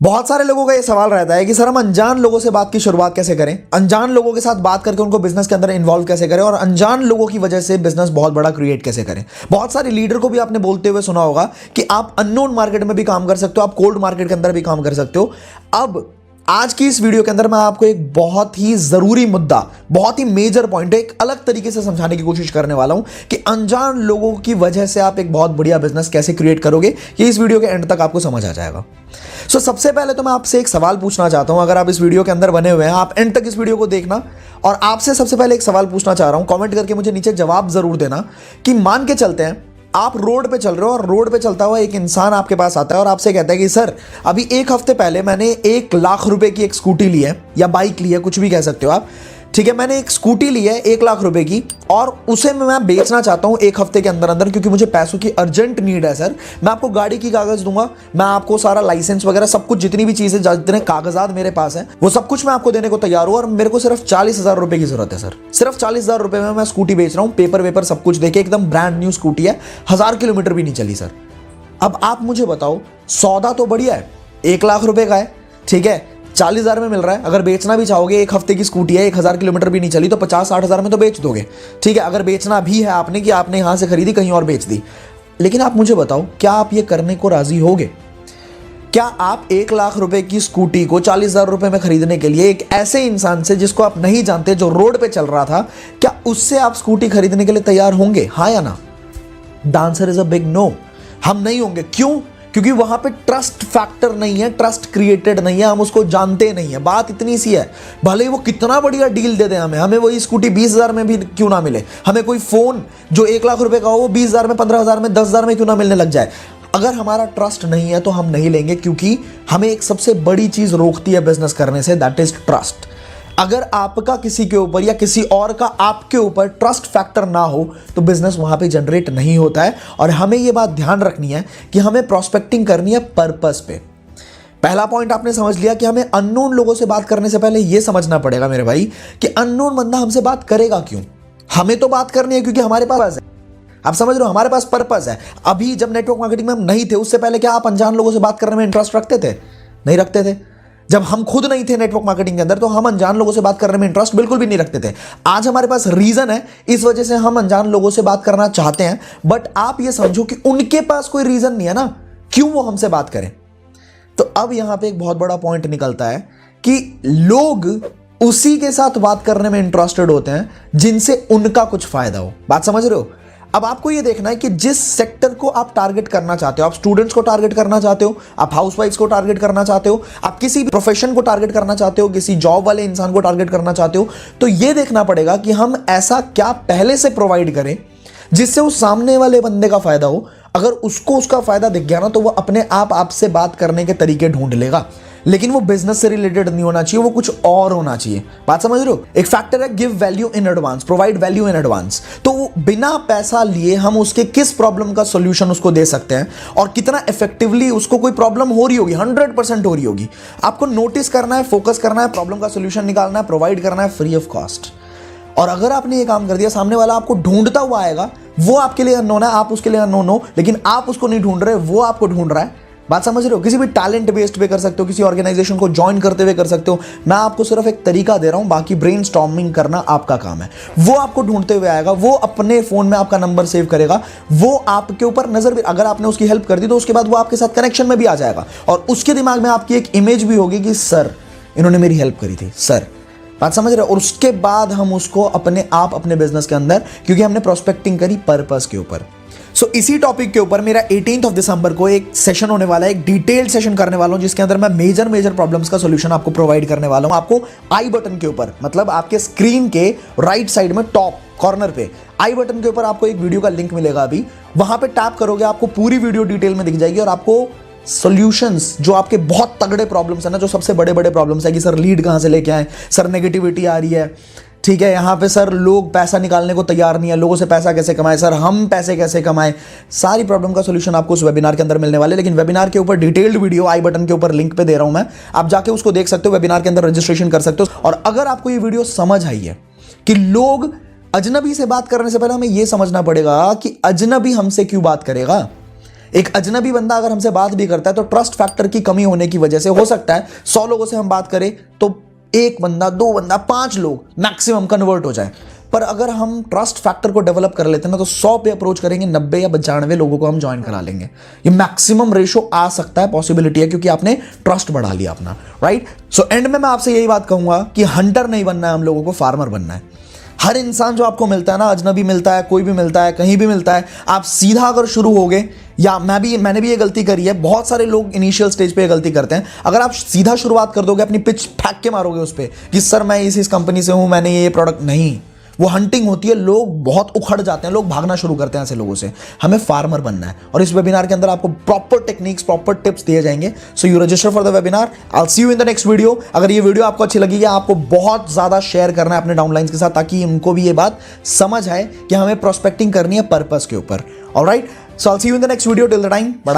बहुत सारे लोगों का ये सवाल रहता है कि सर हम अनजान लोगों से बात की शुरुआत कैसे करें, अनजान लोगों के साथ बात करके उनको बिजनेस के अंदर इन्वॉल्व कैसे करें और अनजान लोगों की वजह से बिजनेस बहुत बड़ा क्रिएट कैसे करें। बहुत सारे लीडर को भी आपने बोलते हुए सुना होगा कि आप अननोन मार्केट में भी काम कर सकते हो, आप कोल्ड मार्केट के अंदर भी काम कर सकते हो। अब आज की इस वीडियो के अंदर मैं आपको एक बहुत ही जरूरी मुद्दा, बहुत ही मेजर पॉइंट, एक अलग तरीके से समझाने की कोशिश करने वाला हूं कि अनजान लोगों की वजह से आप एक बहुत बढ़िया बिजनेस कैसे क्रिएट करोगे। ये इस वीडियो के एंड तक आपको समझ आ जाएगा। सबसे पहले तो मैं आपसे एक सवाल पूछना चाहता हूं। अगर आप इस वीडियो के अंदर बने हुए हैं, आप एंड तक इस वीडियो को देखना और आपसे सबसे पहले एक सवाल पूछना चाह रहा हूं। कमेंट करके मुझे नीचे जवाब जरूर देना कि मान के चलते हैं आप रोड पे चल रहे हो और रोड पे चलता हुआ एक इंसान आपके पास आता है और आपसे कहता है कि सर अभी 1 हफ्ते पहले मैंने 1 लाख रुपए की एक स्कूटी ली है या बाइक ली है, कुछ भी कह सकते हो आप, ठीक है। मैंने एक स्कूटी ली है 1 लाख रुपए की और उसे मैं बेचना चाहता हूं 1 हफ्ते के अंदर अंदर, क्योंकि मुझे पैसों की अर्जेंट नीड है। सर मैं आपको गाड़ी की कागज दूंगा, मैं आपको सारा लाइसेंस वगैरह सब कुछ, जितनी भी चीजें, जितने कागजात मेरे पास हैं, वो सब कुछ मैं आपको देने को तैयार हूं और मेरे को सिर्फ 40,000 रुपए की जरूरत है। सर सिर्फ 40,000 रुपए में मैं स्कूटी बेच रहा हूं, पेपर वेपर सब कुछ देके एकदम ब्रांड न्यू स्कूटी है, 1000 किलोमीटर भी नहीं चली। सर अब आप मुझे बताओ, सौदा तो बढ़िया है, 1 लाख रुपए का है, ठीक है, 40,000 में मिल रहा है। अगर बेचना भी चाहोगे, 1 हफ्ते की स्कूटी है, 1000 किलोमीटर भी नहीं चली, तो 50-60,000 में तो बेच दोगे, ठीक है। अगर बेचना भी है आपने कि आपने यहां से खरीदी कहीं और बेच दी, लेकिन आप मुझे बताओ क्या आप ये करने को राजी होगे? क्या आप 1 लाख रुपए की स्कूटी को 40,000 रुपए में खरीदने के लिए एक ऐसे इंसान से जिसको आप नहीं जानते, जो रोड पे चल रहा था, क्या उससे आप स्कूटी खरीदने के लिए तैयार होंगे? हाँ या ना? The answer is a big no. हम नहीं होंगे। क्यों? क्योंकि वहां पे ट्रस्ट फैक्टर नहीं है, ट्रस्ट क्रिएटेड नहीं है, हम उसको जानते नहीं है। बात इतनी सी है, भले ही वो कितना बढ़िया डील दे दे, हमें वही स्कूटी 20,000 में भी क्यों ना मिले, हमें कोई फोन जो 1 लाख रुपए का हो वो 20,000 में, 15,000 में, 10,000 में क्यों ना मिलने लग जाए। अगर हमारा ट्रस्ट नहीं है तो हम नहीं लेंगे, क्योंकि हमें एक सबसे बड़ी चीज रोकती है बिजनेस करने से, दैट इज ट्रस्ट। अगर आपका किसी के ऊपर या किसी और का आपके ऊपर ट्रस्ट फैक्टर ना हो तो बिजनेस वहां पे जनरेट नहीं होता है। और हमें यह बात ध्यान रखनी है कि हमें प्रोस्पेक्टिंग करनी है पर्पस पे। पहला पॉइंट आपने समझ लिया कि हमें अननोन लोगों से बात करने से पहले यह समझना पड़ेगा मेरे भाई कि अननोन बंदा हमसे बात करेगा क्यों। हमें तो बात करनी है क्योंकि हमारे पास है, आप समझ रहे हो, हमारे पास पर्पस है। अभी जब नेटवर्क मार्केटिंग में हम नहीं थे, उससे पहले क्या आप अनजान लोगों से बात करने में इंटरेस्ट रखते थे? नहीं रखते थे। जब हम खुद नहीं थे नेटवर्क मार्केटिंग के अंदर तो हम अनजान लोगों से बात करने में इंटरेस्ट बिल्कुल भी नहीं रखते थे। आज हमारे पास रीजन है, इस वजह से हम अनजान लोगों से बात करना चाहते हैं। बट आप ये समझो कि उनके पास कोई रीजन नहीं है ना, क्यों वो हमसे बात करें। तो अब यहां पे एक बहुत बड़ा पॉइंट निकलता है कि लोग उसी के साथ बात करने में इंटरेस्टेड होते हैं जिनसे उनका कुछ फायदा हो। बात समझ रहे हो? अब आपको यह देखना है कि जिस सेक्टर को आप टारगेट करना चाहते हो, आप स्टूडेंट्स को टारगेट करना चाहते हो, आप हाउसवाइफ्स को टारगेट करना चाहते हो, आप किसी भी प्रोफेशन को टारगेट करना चाहते हो, किसी जॉब वाले इंसान को टारगेट करना चाहते हो, तो यह देखना पड़ेगा कि हम ऐसा क्या पहले से प्रोवाइड करें जिससे उस सामने वाले बंदे का फायदा हो। अगर उसको उसका फायदा दिख गया ना तो वो अपने आप आपसे बात करने के तरीके ढूंढ लेगा, लेकिन वो बिजनेस से रिलेटेड नहीं होना चाहिए, वो कुछ और होना चाहिए। बात समझ रहे हो? एक फैक्टर है give value in advance, provide value in advance. तो बिना पैसा लिए हम उसके किस प्रॉब्लम का सॉल्यूशन उसको दे सकते हैं और कितना इफेक्टिवली उसको कोई प्रॉब्लम हो रही होगी, 100% हो रही होगी। आपको नोटिस करना है, फोकस करना है, प्रॉब्लम का सॉल्यूशन निकालना है, प्रोवाइड करना है फ्री ऑफ कॉस्ट। और अगर आपने ये काम कर दिया, सामने वाला आपको ढूंढता हुआ आएगा, वो आपके लिए अननोन है, आप उसके लिए अननोन हो, लेकिन आप उसको नहीं ढूंढ रहे, वो आपको ढूंढ रहा है। बात समझ रहे हो? किसी भी टैलेंट बेस्ड पे कर सकते हो, किसी ऑर्गेनाइजेशन को ज्वाइन करते हुए कर सकते हो। मैं आपको सिर्फ एक तरीका दे रहा हूं, बाकी ब्रेनस्टॉर्मिंग करना आपका काम है। वो आपको ढूंढते हुए आएगा, वो अपने फोन में आपका नंबर सेव करेगा, वो आपके ऊपर नजर भी, अगर आपने उसकी हेल्प कर दी तो उसके बाद वो आपके साथ कनेक्शन में भी आ जाएगा और उसके दिमाग में आपकी एक इमेज भी होगी कि सर इन्होंने मेरी हेल्प करी थी, सर। बात समझ रहे हो? और उसके बाद हम उसको अपने आप अपने बिजनेस के अंदर, क्योंकि हमने प्रोस्पेक्टिंग करी पर्पस के ऊपर। इसी टॉपिक के ऊपर मेरा 18 दिसंबर को एक सेशन होने वाला है, एक डिटेल्ड सेशन करने वाला हूं, जिसके अंदर मैं मेजर प्रॉब्लम्स का सॉल्यूशन आपको प्रोवाइड करने वाला हूं। आपको आई बटन के ऊपर, मतलब आपके स्क्रीन के राइट साइड में टॉप कॉर्नर पे आई बटन के ऊपर आपको एक वीडियो का लिंक मिलेगा। अभी वहां पे टैप करोगे, आपको पूरी वीडियो डिटेल में दिख जाएगी और आपको सॉल्यूशंस, जो आपके बहुत तगड़े प्रॉब्लम्स है ना, जो सबसे बड़े प्रॉब्लम्स है कि सर लीड कहां से लेके आए, सर नेगेटिविटी आ रही है, ठीक है, यहां पे सर लोग पैसा निकालने को तैयार नहीं है, लोगों से पैसा कैसे कमाए, सर हम पैसे कैसे कमाएं, सारी प्रॉब्लम का सॉल्यूशन आपको उस वेबिनार के अंदर मिलने वाले। लेकिन वेबिनार के ऊपर डिटेल्ड वीडियो आई बटन के ऊपर लिंक पे दे रहा हूं मैं, आप जाके उसको देख सकते हो, वेबिनार के अंदर रजिस्ट्रेशन कर सकते हो। और अगर आपको ये वीडियो समझ आई है कि लोग अजनबी से बात करने से पहले हमें यह समझना पड़ेगा कि अजनबी हमसे क्यों बात करेगा। एक अजनबी बंदा अगर हमसे बात भी करता है तो ट्रस्ट फैक्टर की कमी होने की वजह से हो सकता है 100 लोगों से हम बात करें तो एक बंदा, 2 बंदा, 5 लोग मैक्सिमम कन्वर्ट हो जाए। पर अगर हम ट्रस्ट फैक्टर को डेवलप कर लेते हैं ना तो 100 पे अप्रोच करेंगे, 90 या 95 लोगों को हम ज्वाइन करा लेंगे। ये मैक्सिमम रेशो आ सकता है, पॉसिबिलिटी है, क्योंकि आपने ट्रस्ट बढ़ा लिया अपना, राइट। सो एंड में मैं आपसे यही बात कहूंगा कि हंटर नहीं बनना है हम लोगों को, फार्मर बनना है। हर इंसान जो आपको मिलता है ना, अजनबी मिलता है, कोई भी मिलता है, कहीं भी मिलता है, आप सीधा अगर शुरू हो गए, या मैंने भी ये गलती करी है, बहुत सारे लोग इनिशियल स्टेज पे ये गलती करते हैं। अगर आप सीधा शुरुआत कर दोगे, अपनी पिच फेंक के मारोगे उस पर कि सर मैं इस कंपनी से हूं, मैंने ये प्रोडक्ट, नहीं, वो हंटिंग होती है, लोग बहुत उखड़ जाते हैं, लोग भागना शुरू करते हैं ऐसे लोगों से। हमें फार्मर बनना है और इस वेबिनार के अंदर आपको प्रॉपर टेक्निक्स, प्रॉपर टिप्स दिए जाएंगे। So you register for the webinar. I will see you in the next video. अगर ये वीडियो आपको अच्छी लगी है, आपको बहुत ज्यादा शेयर करना है अपने डाउनलाइंस के साथ, ताकि उनको भी ये बात समझ आए कि हमें प्रोस्पेक्टिंग करनी है पर्पस के ऊपर। Alright, so I will see you in the next video. Till the time, बड़ा